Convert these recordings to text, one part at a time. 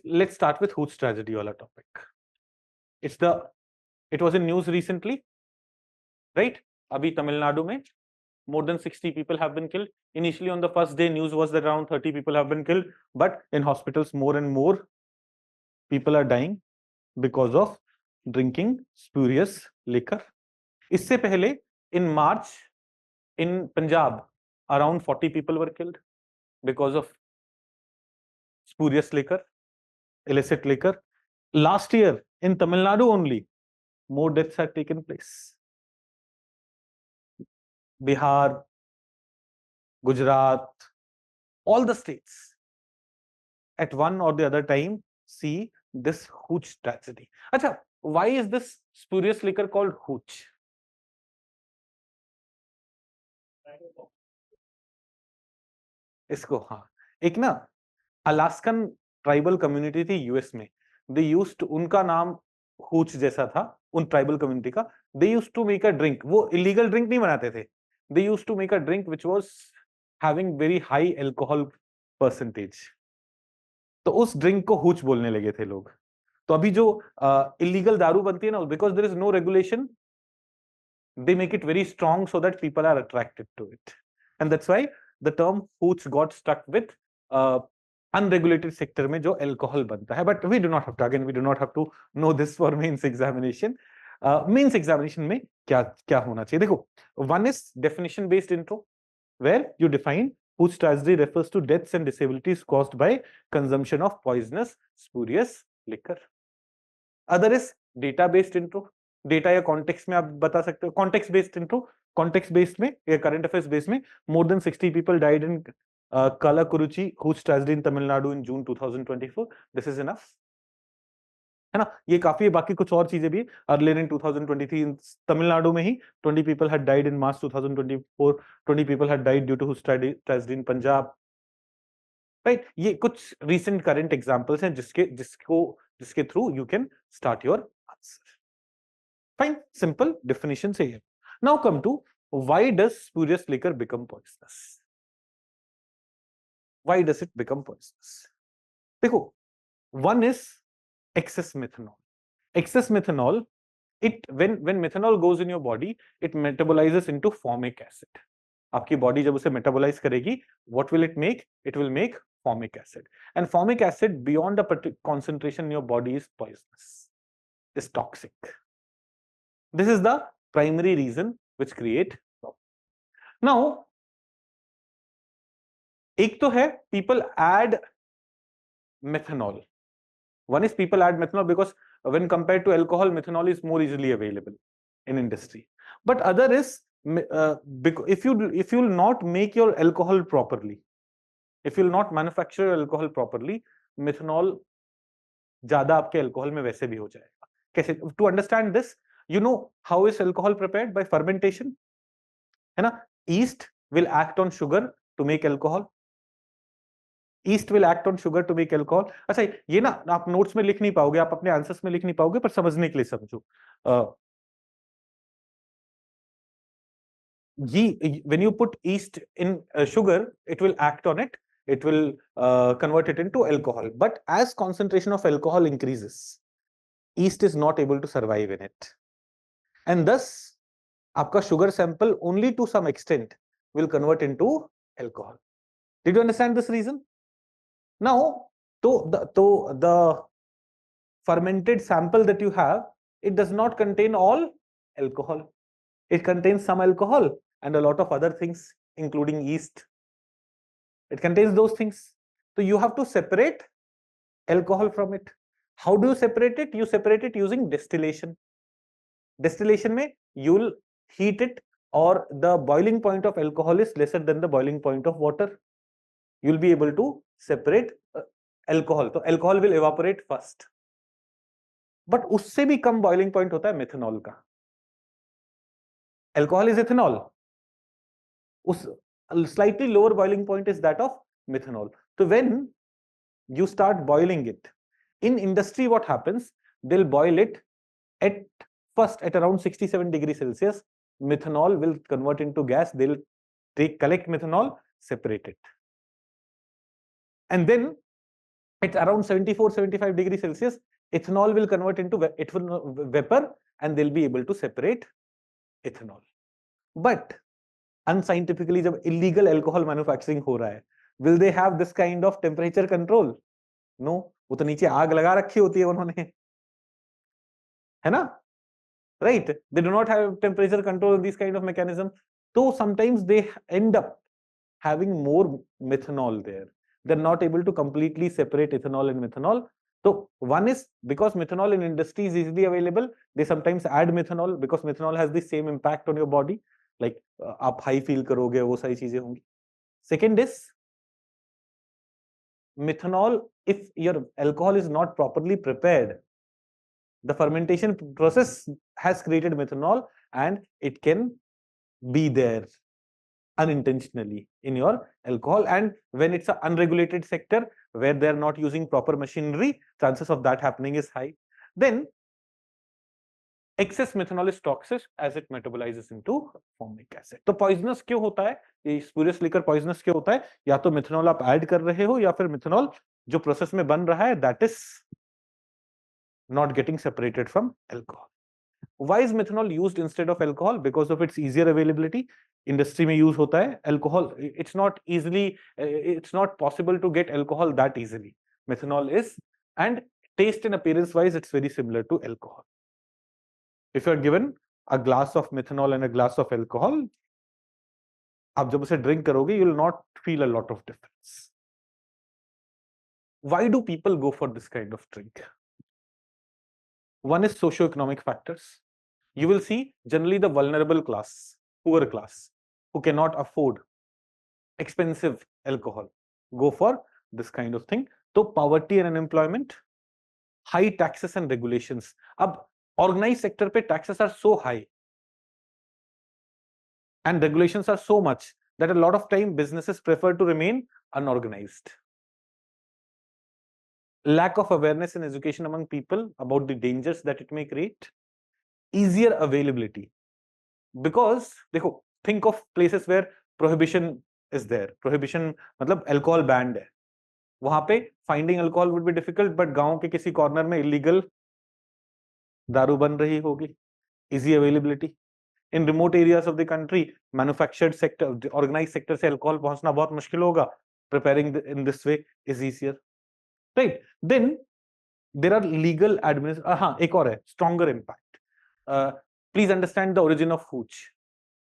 let's start with Hooch Tragedy wala topic. It was in news recently, right? Abhi Tamil Nadu mein more than 60 people have been killed. Initially on the first day, news was that around 30 people have been killed, but in hospitals more and more people are dying because of drinking spurious liquor. Isse pehle, in March, in Punjab, around 40 people were killed because of spurious liquor, illicit liquor. Last year, in Tamil Nadu only, more deaths had taken place. Bihar, Gujarat, all the states at one or the other time see this Hooch tragedy. Acha, why is this spurious liquor called Hooch? इसको हाँ, एक ना Alaskan tribal community थी US में, they used, उनका नाम Hooch जैसा था उन ट्राइबल कम्युनिटी का, they used to make a drink, वो इलीगल ड्रिंक नहीं बनाते थे, they used to make a drink which was having very high alcohol percentage, तो उस ड्रिंक को हूच बोलने लगे थे लोग. तो अभी जो इलीगल दारू बनती है ना, because there is no regulation, they make it very strong so that people are attracted to it, and that's why the term hooch got stuck with unregulated sector में जो alcohol बनता है. But we do not have to, again we do not have to know this for mains examination. Mains examination में क्या क्या होना चाहिए? देखो, one is definition based intro where you define Hooch tragedy refers to deaths and disabilities caused by consumption of poisonous spurious liquor. Other is data based intro, data या context में आप बता सकते हो. Context based intro, context based में या current affairs based में, more than 60 people died in Kallakurichi hooch tragedy in Tamil Nadu in June 2024. This is enough, है ना? ये काफी है. बाकी कुछ और चीजें भी, अर्लियर इन 2023 तमिलनाडु में ही 20 people had died in March 2024, 20 people had died due to hooch tragedy in Punjab, right? ये कुछ रीसेंट करंट एग्जांपल्स हैं जिसके through you can start your answer. Fine, simple definition say here. Now come to why does spurious liquor become poisonous? Why does it become poisonous? देखो, one is excess methanol. Excess methanol, when methanol goes in your body, it metabolizes into formic acid. आपकी body जब उसे metabolise करेगी, what will it make? It will make formic acid. And formic acid beyond a particular concentration in your body is poisonous, is toxic. This is the primary reason which create problem. Now, एक तो है people add methanol. One is people add methanol because when compared to alcohol, methanol is more easily available in industry. But other is if you will not make your alcohol properly, if you will not manufacture your alcohol properly, methanol ज्यादा आपके alcohol में वैसे भी हो जाएगा. कैसे? To understand this, you know how is alcohol prepared? By fermentation, है ना? Yeast will act on sugar to make alcohol. Yeast will act on sugar to make alcohol. अच्छा, ये ना आप नोट्स में लिख नहीं पाओगे, आप अपने आंसर्स में लिख नहीं पाओगे, पर समझने के लिए समझो. When you put yeast in sugar, it will act on it. It will convert it into alcohol. But as concentration of alcohol increases, yeast is not able to survive in it. And thus, आपका sugar sample only to some extent will convert into alcohol. Did you understand this reason? Now, the fermented sample that you have, it does not contain all alcohol. It contains some alcohol and a lot of other things, including yeast. It contains those things. So you have to separate alcohol from it. How do you separate it? You separate it using distillation. Distillation में you'll heat it, or the boiling point of alcohol is lesser than the boiling point of water. You'll be able to separate alcohol. तो alcohol will evaporate first. But उससे भी कम boiling point होता है methanol का. Alcohol is ethanol. उस slightly lower boiling point is that of methanol. So when you start boiling it, in industry what happens? They'll boil it at first at around 67 degrees Celsius. Methanol will convert into gas. They'll collect methanol, separate it, and then it's around 74-75 degrees Celsius, ethanol will convert into vapor and they'll be able to separate ethanol. But unscientifically, जब illegal alcohol manufacturing हो रहा है, will they have this kind of temperature control? No, वो तो नीचे आग लगा रखी होती है उन्होंने, है ना? Right? They do not have temperature control of these kind of mechanism. So sometimes they end up having more methanol there. They're not able to completely separate ethanol and methanol. So one is because methanol in industry is easily available, they sometimes add methanol because methanol has the same impact on your body. Like आप high feel करोगे, वो सारी चीजें होंगी. Second is methanol, if your alcohol is not properly prepared, the fermentation process has created methanol and it can be there unintentionally in your alcohol. And when it's an unregulated sector where they're not using proper machinery, chances of that happening is high. Then excess methanol is toxic as it metabolizes into formic acid. तो poisonous क्यों होता है? ये spurious liquor poisonous क्यों होता है? या तो methanol आप ऐड कर रहे हो या फिर methanol जो प्रोसेस में बन रहा है that is not getting separated from alcohol. Why is methanol used instead of alcohol? Because of its easier availability. Industry में use होता है. Alcohol, it's not possible to get alcohol that easily. Methanol is, and taste and appearance wise, it's very similar to alcohol. If you are given a glass of methanol and a glass of alcohol, आप जब उसे drink करोगे, you will not feel a lot of difference. Why do people go for this kind of drink? One is socio-economic factors. You will see generally the vulnerable class, poor class, who cannot afford expensive alcohol, go for this kind of thing. So poverty and unemployment, high taxes and regulations. Ab organized sector pe taxes are so high and regulations are so much that a lot of time businesses prefer to remain unorganized. Lack of awareness and education among people about the dangers that it may create. Easier availability. Because देखो, think of places where prohibition is there. Prohibition मतलब alcohol banned है. वहां पे finding alcohol would be difficult, but गांव के किसी corner में illegal दारू बन रही होगी. Easy availability. In remote areas of the country, manufactured sector, organized sector से alcohol पहुंचना बहुत मुश्किल होगा. Preparing in this way is easier. Right? Then there are legal administration. हाँ, एक और है, stronger impact. Please understand the origin of hooch.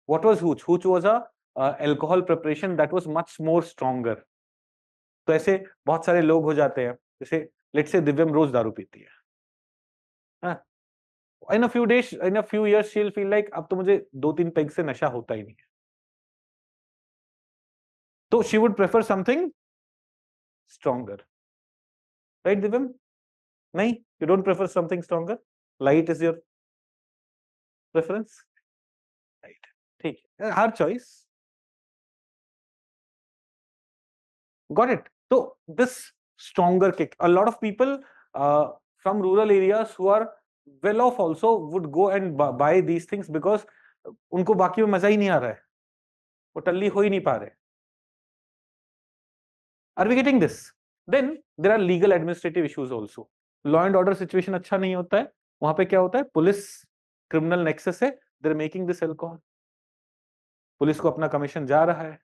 What was hooch? Hooch was a alcohol preparation that was much more stronger. तो ऐसे बहुत सारे लोग हो जाते हैं. जैसे let's say दिव्यम रोज दारू पीती है. In a few days, in a few years, she'll feel like अब तो मुझे 2-3 पेग से नशा होता ही नहीं है. तो she would prefer something stronger. Right, दिव्यम? नहीं, you don't prefer something stronger. Light is your preference. Right. ठीक है. Her choice. Got it. So this stronger kick. A lot of people from rural areas who are well off also would go and buy these things because उनको बाकी में मजा ही नहीं आ रहा है. वो टल्ली हो ही नहीं पा रहे. Are we getting this? Then there are legal administrative issues also. Law and order situation अच्छा नहीं होता है. वहां पे क्या होता है? पुलिस criminal nexus है. They're making this alcohol. Police को अपना कमीशन जा रहा है.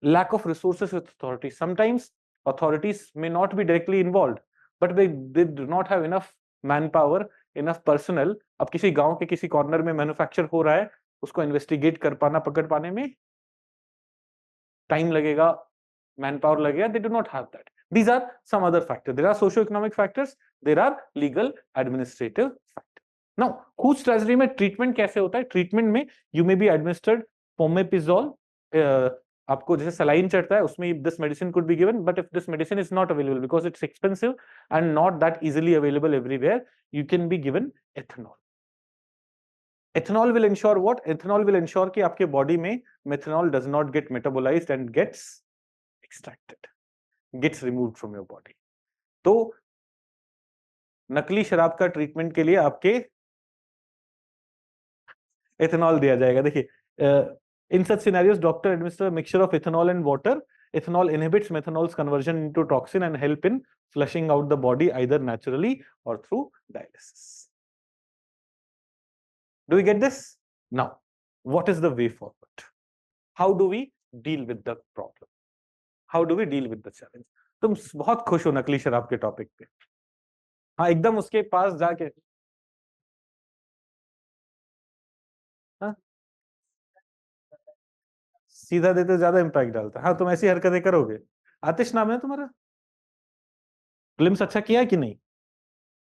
Lack of resources with authorities. Sometimes authorities may not be directly involved, but they do not have enough manpower, enough personnel. अब किसी गांव के किसी कॉर्नर में मैन्युफैक्चर हो रहा है, उसको इन्वेस्टिगेट कर पाना, पकड़ पाने में टाइम लगेगा, manpower लगेगा. They do not have that. These are some other factors. There are socio-economic factors. There are legal administrative factors. Now, Hooch tragedy में treatment कैसे होता है? Treatment में you may be administered pomepizole. आपको जैसे saline चढ़ता है उसमें this medicine could be given, but if this medicine is not available because it's expensive and not that easily available everywhere, you can be given ethanol. Ethanol will ensure what? Ethanol will ensure कि आपके body में methanol does not get metabolized and gets extracted, gets removed from your body. तो नकली शराब का treatment के लिए आपके ethanol दिया जाएगा. देखिए, in such scenarios, doctor administer a mixture of ethanol and water ethanol inhibits methanol's conversion into toxin and help in flushing out the body either naturally or through dialysis. Do we get this? Now, what is the way forward? How do we deal with the problem? How do we deal with the challenge? तुम बहुत खुश हो नकली शराब के topic पे। हाँ, एकदम उसके पास जाके हाँ, सीधा देते ज्यादा इंपैक्ट डालता। हाँ, तुम ऐसी हरकतें करोगे। आतिश नाम है तुम्हारा? प्रीलिम्स अच्छा किया है कि नहीं?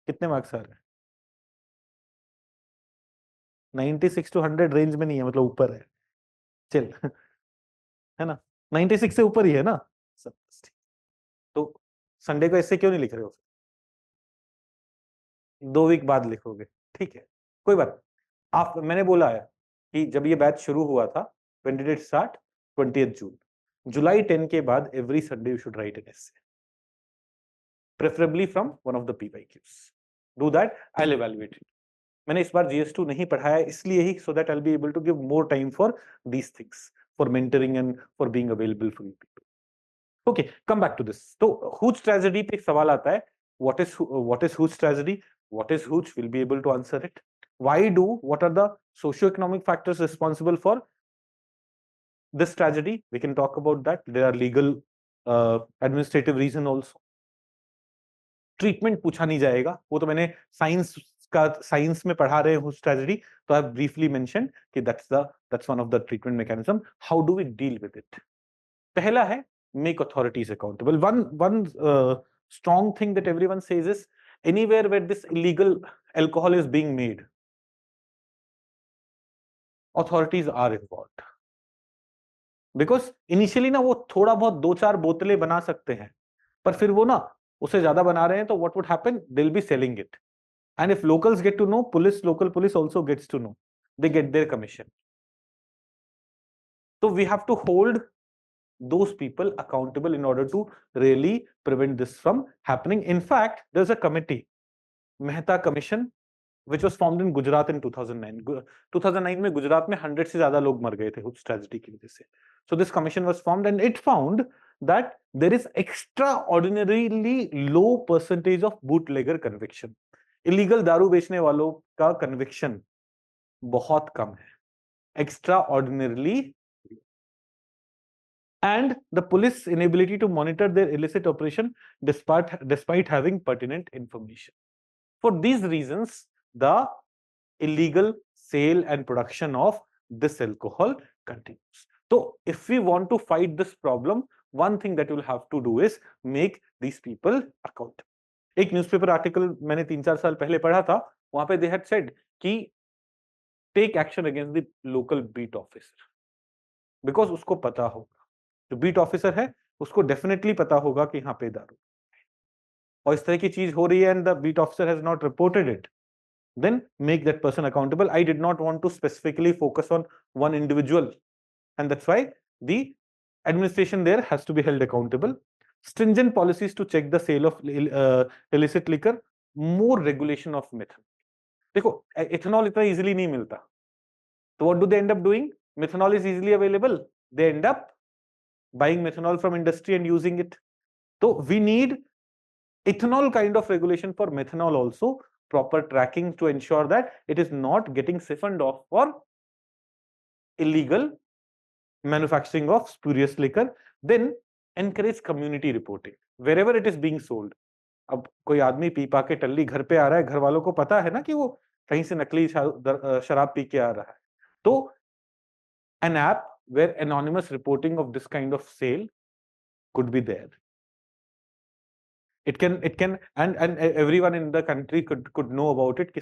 कितने मार्क्स आ रहे हैं? 96 to 100 रेंज में नहीं है, मतलब ऊपर है। चल है ना, 96 से ऊपर ही है ना। तो संडे को ऐसे क्यों नहीं लिख रहे हो? 2 वीक बाद लिखोगे, ठीक है, कोई बात नहीं। आप, मैंने बोला है कि जब ये बैच शुरू हुआ था, when did it start? 20th June. जुलाई 10 के बाद every Sunday you should write an essay, preferably from one of the PYQs. Do that, I'll evaluate it. मैंने इस बार GS2 नहीं पढ़ाया इसलिए ही, so that I'll be able to give more time for these things, for mentoring and for being available for you people. Okay, come back to this. तो Hooch Tragedy पे सवाल आता है, what is Hooch Tragedy? What is Hooch? We'll be able to answer it. What are the socio-economic factors responsible for this tragedy? We can talk about that. There are legal, administrative reason also. Treatment पूछा नहीं जाएगा, वो तो मैंने science में पढ़ा रहे हुच tragedy, तो आई ब्रीफली मेंशन कि that's one of the treatment mechanism. How do we deal with it? पहला है make authorities accountable. One strong thing that everyone says is anywhere where this illegal alcohol is being made, authorities are involved. Because initially ना वो थोड़ा बहुत 2-4 बोतलें बना सकते हैं, पर फिर वो ना उसे ज्यादा बना रहे हैं, तो what would happen? They'll be selling it. And if locals get to know, local police also gets to know. They get their commission. So we have to hold those people accountable in order to really prevent this from happening. In fact, there's a committee, Mehta Commission, which was formed in Gujarat in 2009. 2009 में गुजरात में 100 से ज्यादा लोग मर गए थे उस tragedy की वजह से. So this commission was formed and it found that there is extraordinarily low percentage of bootlegger conviction. Illegal दारू बेचने वालों का कन्विक्शन बहुत कम है, extraordinarily, and the police inability to monitor their illicit operation despite having pertinent information. For these reasons, the illegal sale and production of this alcohol continues. So if we want to fight this problem, one thing that you'll have to do is make these people accountable. एक newspaper article मैंने 3-4 साल पहले पढ़ा था, वहां पे they had said कि take action against the local beat officer, because उसको पता होगा, जो बीट ऑफिसर है उसको डेफिनेटली पता होगा कि यहाँ पे दारू और इस तरह की चीज हो रही है and the beat officer has not reported it, then make that person accountable. I did not want to specifically focus on one individual, and that's why the administration there has to be held accountable. Stringent policies to check the sale of illicit liquor, more regulation of methanol. देखो ethanol इतना easily नहीं मिलता, तो what do they end up doing? Methanol is easily available, they end up buying methanol from industry and using it. So we need ethanol kind of regulation for methanol also, proper tracking to ensure that it is not getting siphoned off for illegal manufacturing of spurious liquor. Then encourage community reporting wherever it is being sold. अब कोई आदमी P पा के टल्ली घर पे आ रहा है, घर वालों को पता है ना कि वो कहीं से नकली शराब पी के आ रहा है, तो an app where anonymous reporting of this kind of sale could be there. It can and everyone in the country could know about it, कि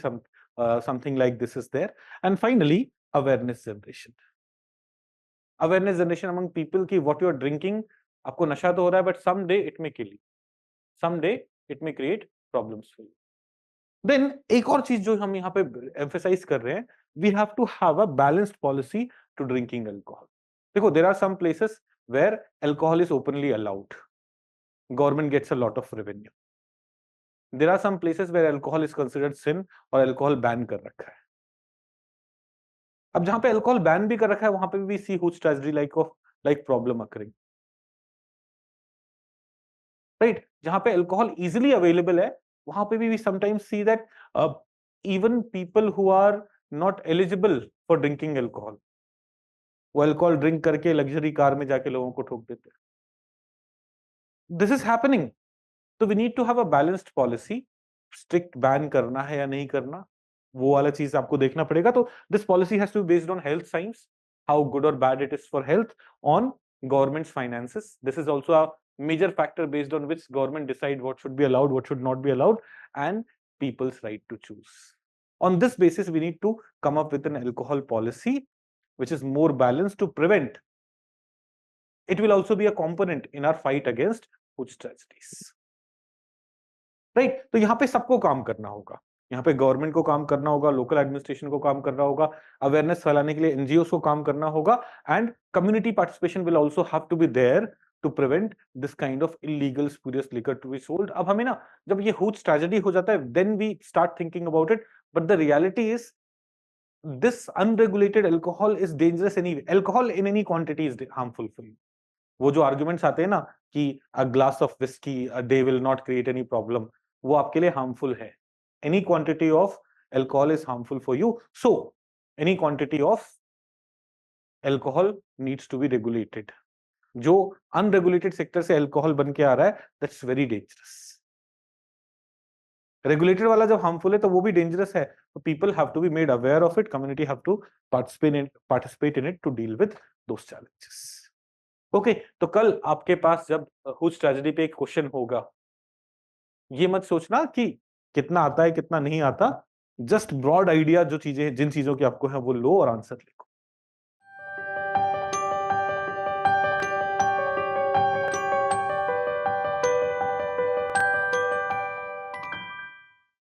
something like this is there. And finally, awareness generation. Awareness generation among people कि what you are drinking, आपको नशा तो हो रहा है, but someday it may kill you, someday it may create problems for you. Then एक और चीज जो हम यहाँ पे emphasize कर रहे हैं, we have to have a balanced policy to drinking alcohol. देखो, there are some places where alcohol is openly allowed, government gets a lot of revenue. There are some places where alcohol is considered sin और alcohol ban कर रखा है. अब जहां पे alcohol ban भी कर रखा है, वहां पे भी see huge tragedy like problem occurring. Right? जहां पे अल्कोहल इजिली अवेलेबल है, वहां पे भी we sometimes see that even people who are not eligible for drinking alcohol, वो अल्कोहल ड्रिंक करके लग्जरी कार में जाके लोगों को ठोक देते हैं. This is happening. तो we need to have a balanced policy. Strict ban करना है या नहीं करना, वो वाला चीज आपको देखना पड़ेगा. तो this policy has to be based on health science, how good और bad it is for health, on governments finances. This is also a major factor based on which government decide what should be allowed, what should not be allowed, and people's right to choose. On this basis, we need to come up with an alcohol policy which is more balanced to prevent. It will also be a component in our fight against Hooch tragedies. Right? तो यहाँ पे सबको काम करना होगा. यहाँ पे government को काम करना होगा, लोकल एडमिनिस्ट्रेशन को काम करना होगा, अवेयरनेस फैलाने के लिए एनजीओ को काम करना होगा, and community participation will also have to be there to prevent this kind of illegal spurious liquor to be sold. अब हमें ना, जब ये हूच ट्रेजेडी हो जाता है, then we start thinking about it, but the reality is this unregulated alcohol is dangerous anyway. Alcohol in any quantity is harmful for you. वो जो आर्गुमेंट्स आते हैं ना कि a glass of whisky a day will not create any problem, वो आपके लिए harmful है. Any quantity of alcohol is harmful for you. So any quantity of alcohol needs to be regulated. जो अनरेगुलेटेड सेक्टर से alcohol बन के आ रहा है, दैट्स वेरी डेंजरस. रेगुलेटेड वाला जब हार्मफुल है तो वो भी डेंजरस है. तो people have to be made aware of it, community have to participate in it to deal with those challenges. Okay, तो कल आपके पास जब हूच ट्रेजेडी पे एक क्वेश्चन होगा, ये मत सोचना कि कितना आता है कितना नहीं आता. जस्ट ब्रॉड आइडिया, जो चीजें जिन चीजों की आपको है वो लो और आंसर लिखो.